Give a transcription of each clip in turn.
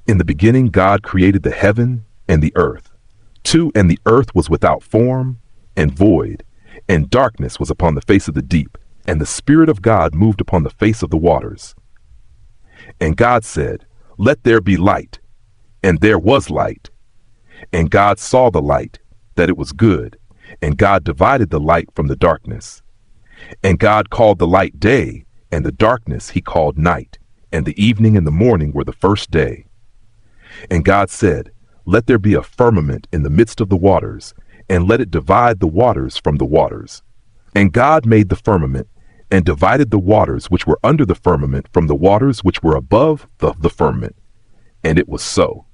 In the beginning God created the heaven and the earth. 2, and the earth was without form and void, and darkness was upon the face of the deep, and the Spirit of God moved upon the face of the waters. And God said, "Let there be light," and there was light. And God saw the light, that it was good, and God divided the light from the darkness. And God called the light day, and the darkness he called night, and the evening and the morning were the first day. And God said, "Let there be a firmament in the midst of the waters, and let it divide the waters from the waters." And God made the firmament, and divided the waters which were under the firmament from the waters which were above the firmament. And it was so.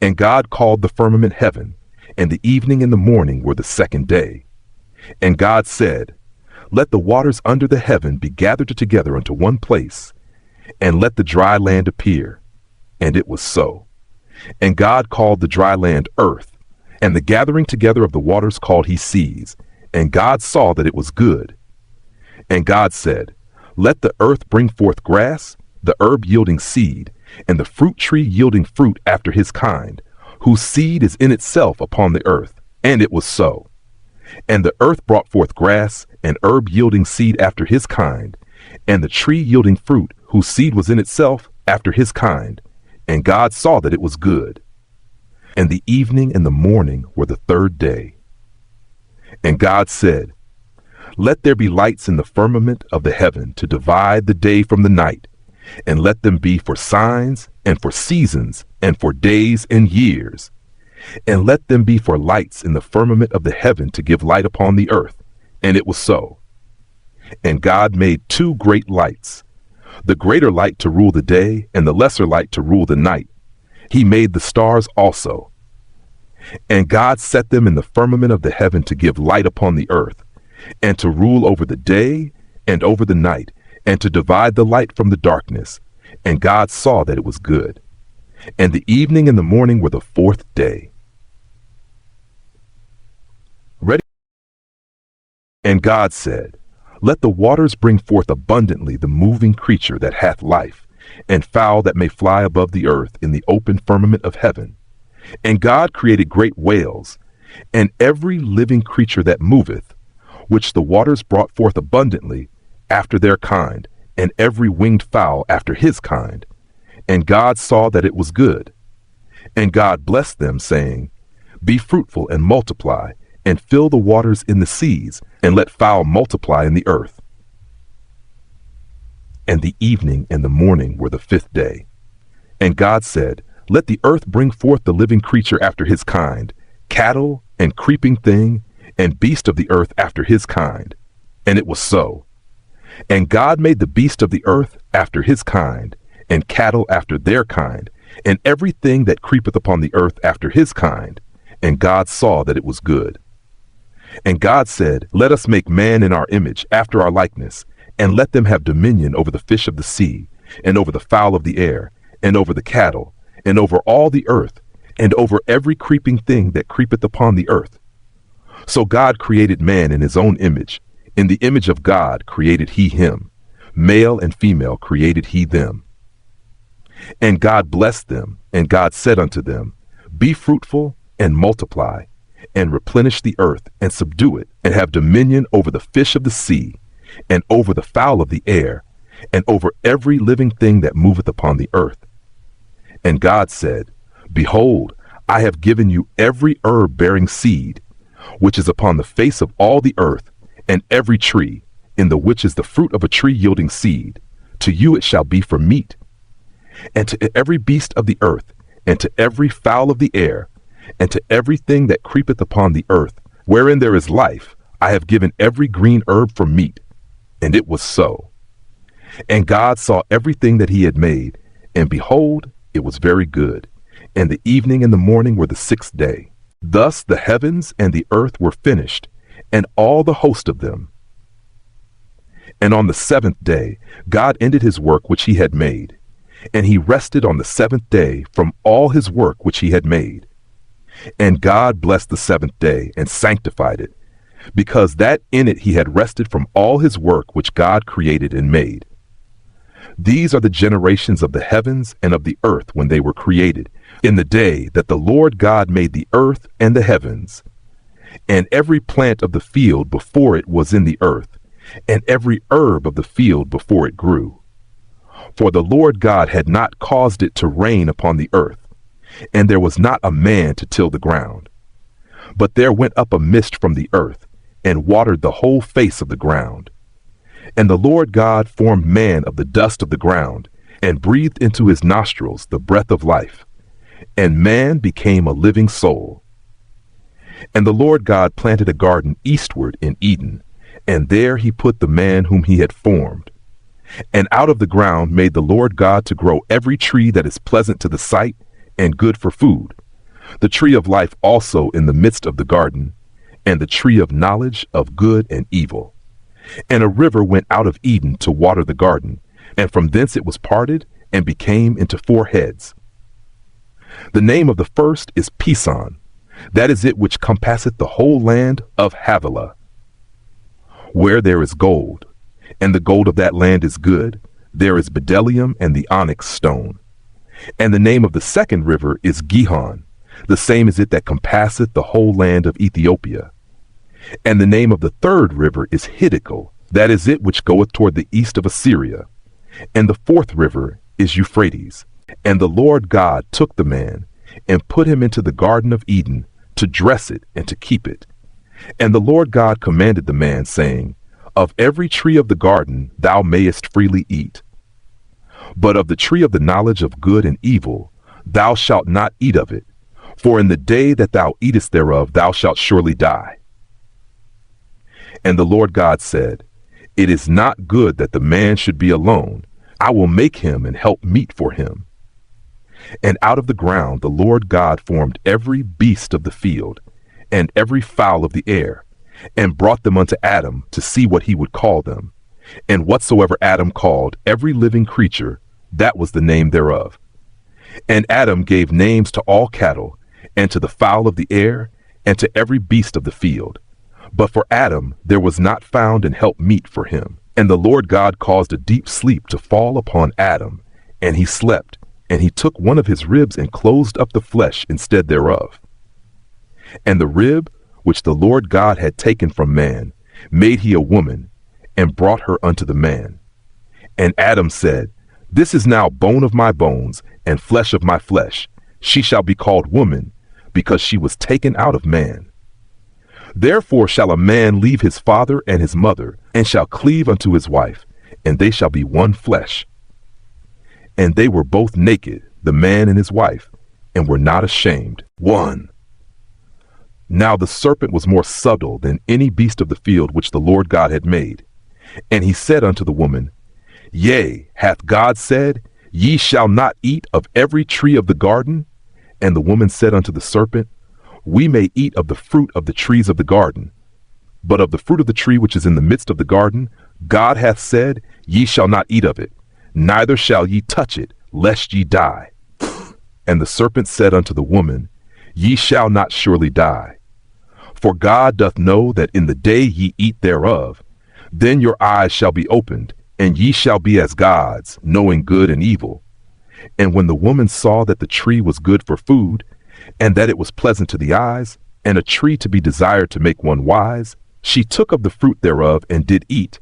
And God called the firmament heaven, and the evening and the morning were the second day. And God said, "Let the waters under the heaven be gathered together unto one place, and let the dry land appear." And it was so. And God called the dry land earth, and the gathering together of the waters called he seas. And God saw that it was good. And God said, "Let the earth bring forth grass, the herb yielding seed, and the fruit tree yielding fruit after his kind, whose seed is in itself upon the earth." And it was so. And the earth brought forth grass, and herb yielding seed after his kind, and the tree yielding fruit, whose seed was in itself after his kind. And God saw that it was good. And the evening and the morning were the third day. And God said, "Let there be lights in the firmament of the heaven to divide the day from the night, and let them be for signs and for seasons and for days and years. And let them be for lights in the firmament of the heaven to give light upon the earth." And it was so. And God made 2 great lights, the greater light to rule the day, and the lesser light to rule the night. He made the stars also. And God set them in the firmament of the heaven to give light upon the earth, and to rule over the day and over the night, and to divide the light from the darkness. And God saw that it was good. And the evening and the morning were the fourth day. Ready? And God said, "Let the waters bring forth abundantly the moving creature that hath life, and fowl that may fly above the earth in the open firmament of heaven." And God created great whales, and every living creature that moveth, which the waters brought forth abundantly after their kind, and every winged fowl after his kind. And God saw that it was good. And God blessed them, saying, "Be fruitful and multiply, and fill the waters in the seas, and let fowl multiply in the earth." And the evening and the morning were the fifth day. And God said, "Let the earth bring forth the living creature after his kind, cattle and creeping thing, and beast of the earth after his kind." And it was so. And God made the beast of the earth after his kind, and cattle after their kind, and everything that creepeth upon the earth after his kind. And God saw that it was good. And God said, "Let us make man in our image, after our likeness, and let them have dominion over the fish of the sea, and over the fowl of the air, and over the cattle, and over all the earth, and over every creeping thing that creepeth upon the earth." So God created man in his own image. In the image of God created he him. Male and female created he them. And God blessed them, and God said unto them, "Be fruitful and multiply, and replenish the earth, and subdue it, and have dominion over the fish of the sea, and over the fowl of the air, and over every living thing that moveth upon the earth." And God said, "Behold, I have given you every herb bearing seed, which is upon the face of all the earth, and every tree, in the which is the fruit of a tree yielding seed. To you it shall be for meat. And to every beast of the earth, and to every fowl of the air, and to everything that creepeth upon the earth, wherein there is life, I have given every green herb for meat." And it was so. And God saw everything that he had made, and behold, it was very good. And the evening and the morning were the sixth day. Thus the heavens and the earth were finished, and all the host of them. And on the seventh day God ended his work which he had made, and he rested on the seventh day from all his work which he had made. And God blessed the seventh day and sanctified it, because that in it he had rested from all his work which God created and made. These are the generations of the heavens and of the earth when they were created, in the day that the Lord God made the earth and the heavens. And every plant of the field before it was in the earth, and every herb of the field before it grew. For the Lord God had not caused it to rain upon the earth, and there was not a man to till the ground. But there went up a mist from the earth, and watered the whole face of the ground. And the Lord God formed man of the dust of the ground, and breathed into his nostrils the breath of life. And man became a living soul. And the Lord God planted a garden eastward in Eden, and there he put the man whom he had formed. And out of the ground made the Lord God to grow every tree that is pleasant to the sight and good for food, the tree of life also in the midst of the garden, and the tree of knowledge of good and evil. And a river went out of Eden to water the garden, and from thence it was parted and became into 4 heads. The name of the first is Pison, that is it which compasseth the whole land of Havilah, where there is gold, and the gold of that land is good, there is bdellium and the onyx stone. And the name of the second river is Gihon, the same is it that compasseth the whole land of Ethiopia. And the name of the third river is Hiddekel, that is it which goeth toward the east of Assyria. And the fourth river is Euphrates. And the Lord God took the man, and put him into the garden of Eden, to dress it and to keep it. And the Lord God commanded the man, saying, Of every tree of the garden thou mayest freely eat, but of the tree of the knowledge of good and evil thou shalt not eat of it, for in the day that thou eatest thereof thou shalt surely die. And the Lord God said, It is not good that the man should be alone. I will make him and help meet for him. And out of the ground the Lord God formed every beast of the field, and every fowl of the air, and brought them unto Adam to see what he would call them. And whatsoever Adam called every living creature, that was the name thereof. And Adam gave names to all cattle, and to the fowl of the air, and to every beast of the field. But for Adam there was not found an help meet for him. And the Lord God caused a deep sleep to fall upon Adam, and he slept. And he took one of his ribs and closed up the flesh instead thereof. And the rib which the Lord God had taken from man made he a woman, and brought her unto the man. And Adam said, This is now bone of my bones, and flesh of my flesh. She shall be called woman, because she was taken out of man. Therefore shall a man leave his father and his mother, and shall cleave unto his wife, and they shall be one flesh. And they were both naked, the man and his wife, and were not ashamed. 1. Now the serpent was more subtle than any beast of the field which the Lord God had made. And he said unto the woman, Yea, hath God said, Ye shall not eat of every tree of the garden? And the woman said unto the serpent, We may eat of the fruit of the trees of the garden. But of the fruit of the tree which is in the midst of the garden, God hath said, Ye shall not eat of it, neither shall ye touch it, lest ye die. And the serpent said unto the woman, Ye shall not surely die. For God doth know that in the day ye eat thereof, then your eyes shall be opened, and ye shall be as gods, knowing good and evil. And when the woman saw that the tree was good for food, and that it was pleasant to the eyes, and a tree to be desired to make one wise, she took of the fruit thereof and did eat,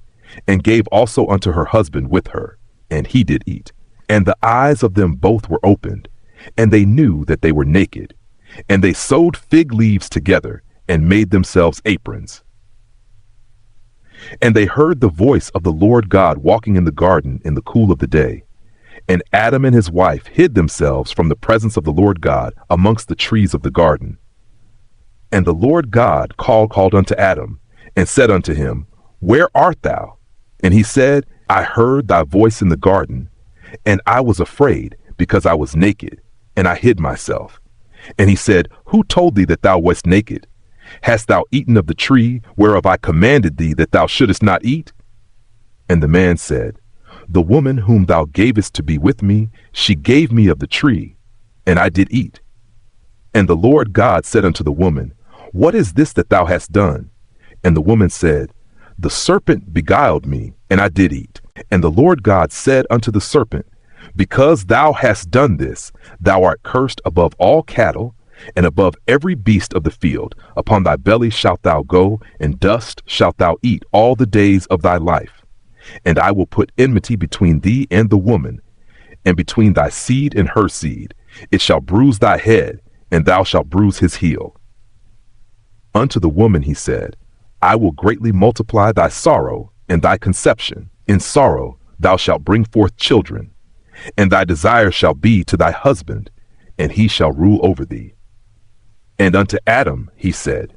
and gave also unto her husband with her, and he did eat. And the eyes of them both were opened, and they knew that they were naked. And they sewed fig leaves together, and made themselves aprons. And they heard the voice of the Lord God walking in the garden in the cool of the day. And Adam and his wife hid themselves from the presence of the Lord God amongst the trees of the garden. And the Lord God called unto Adam, and said unto him, Where art thou? And he said, I heard thy voice in the garden, and I was afraid, because I was naked, and I hid myself. And he said, Who told thee that thou wast naked? Hast thou eaten of the tree whereof I commanded thee that thou shouldest not eat? And the man said, The woman whom thou gavest to be with me, she gave me of the tree, and I did eat. And the Lord God said unto the woman, What is this that thou hast done? And the woman said, The serpent beguiled me, and I did eat. And the Lord God said unto the serpent, Because thou hast done this, thou art cursed above all cattle, and above every beast of the field. Upon thy belly shalt thou go, and dust shalt thou eat all the days of thy life. And I will put enmity between thee and the woman, and between thy seed and her seed. It shall bruise thy head, and thou shalt bruise his heel. Unto the woman he said, I will greatly multiply thy sorrow and thy conception. In sorrow thou shalt bring forth children, and thy desire shall be to thy husband, and he shall rule over thee. And unto Adam he said,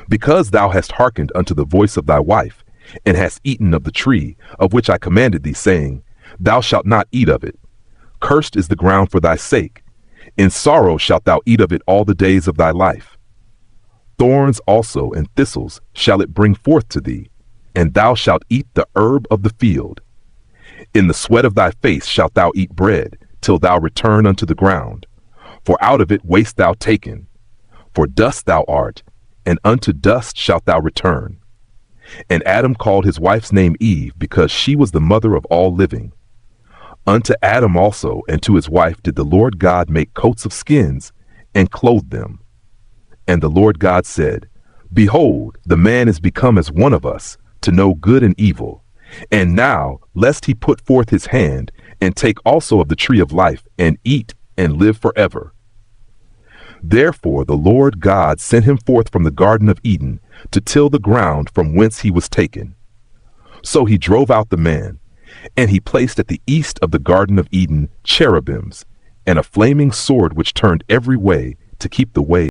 Because thou hast hearkened unto the voice of thy wife, and hast eaten of the tree of which I commanded thee, saying, Thou shalt not eat of it. Cursed is the ground for thy sake. In sorrow shalt thou eat of it all the days of thy life. Thorns also and thistles shall it bring forth to thee, and thou shalt eat the herb of the field. In the sweat of thy face shalt thou eat bread, till thou return unto the ground. For out of it wast thou taken. For dust thou art, and unto dust shalt thou return. And Adam called his wife's name Eve, because she was the mother of all living. Unto Adam also and to his wife did the Lord God make coats of skins, and clothe them. And the Lord God said, Behold, the man is become as one of us, to know good and evil. And now, lest he put forth his hand, and take also of the tree of life, and eat, and live forever. Therefore the Lord God sent him forth from the Garden of Eden, to till the ground from whence he was taken. So he drove out the man, and he placed at the east of the Garden of Eden cherubims, and a flaming sword which turned every way, to keep the way